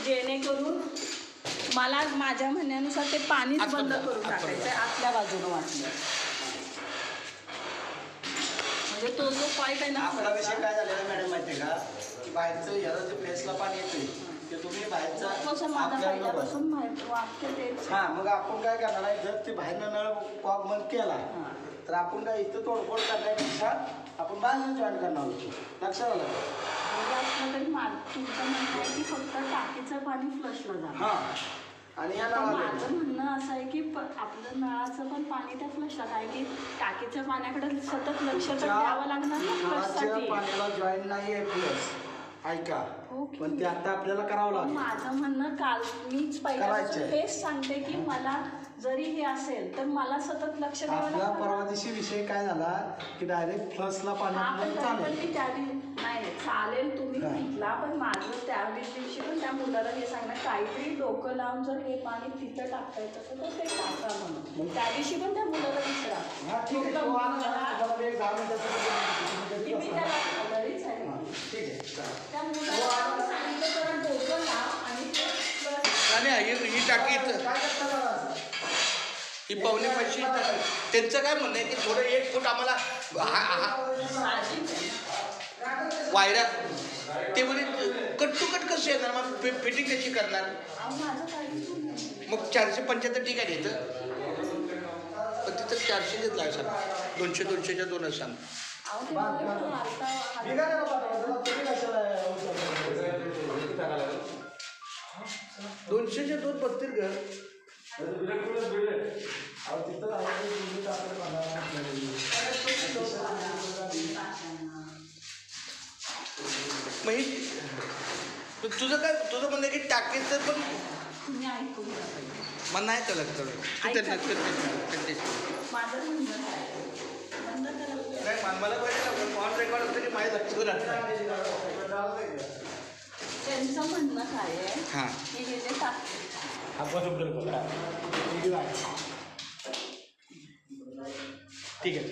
जेणेकरून मला माझ्या म्हणण्यानुसार ते पाणीच बंद करून टाकायचं आतल्या बाजूनं वाटलं. म्हणजे तो जो पाईप आहे ना, आपला विषय काय झालेला मॅडम माहिती आहे का, की बाहेरचं ह्याला जे प्लेसला पाणी येते ते तुम्ही बाहेरचं हां, मग आपण काय करणार आहे, जर ते बाहेरनं नळ कॉक बंद केला तर आपण काय इथं तोडफोड करण्यापेक्षा आपण बाहेरनं जॉईन करणार होतो. लक्षात आलं तरी तुमचं म्हणणं आहे की फक्त टाकीचं पाणी फ्लशला जाणार. हां, आणि माझं म्हणणं असं आहे की आपलं नळाचं पण पाणी त्या फ्लशला आहे की टाकीच्या पाण्याकडे सतत लक्ष द्यावं लागणार ना फ्लशसाठी. पाण्याला जॉईन नाही आहे प्लस, ऐका, पण ते आता आपल्याला करावं लागेल. माझं म्हणणं काल मीच पहिल्यापासून हेच सांगते की मला जरी हे असेल तर मला सतत लक्ष द्यावं लागतं. परवा दिवशी विषय काय झाला की डायरेक्ट फ्लसला पाणी चालेल. नाही चालेल तुम्ही घेतला, पण माझं त्या दिवशी पण त्या मुलाला हे सांगणार काहीतरी डोकं लावून जर हे पाणी तिथं टाकायचं तर ते टाका म्हणून. त्या दिवशी पण त्या मुलाला विचारा त्या मुलाला सांगितलं तर डोकं लाव आणि ही टाकी ही पावणे पैसे त्यांचं काय म्हणणं आहे की थोडं 1 फूट आम्हाला वायरा ते म्हणे कट टू कट कसं येणार, मग फिटिंग कशी करणार. मग 475 ठीक आहे इथं, पण तिथं 400 घेतला आहे सांग, 200च्या 2 सांग. 200च्या 2 बघतील घर. तुझं काय तुझं म्हणणं की टाकीचं पण मला नाही कळलं मला पाहिजे ऑन रेकॉर्ड असतं की माझ्या लक्षात राहत. त्यांचं म्हणणं काय आहे हां की हे जे ठीक आहे.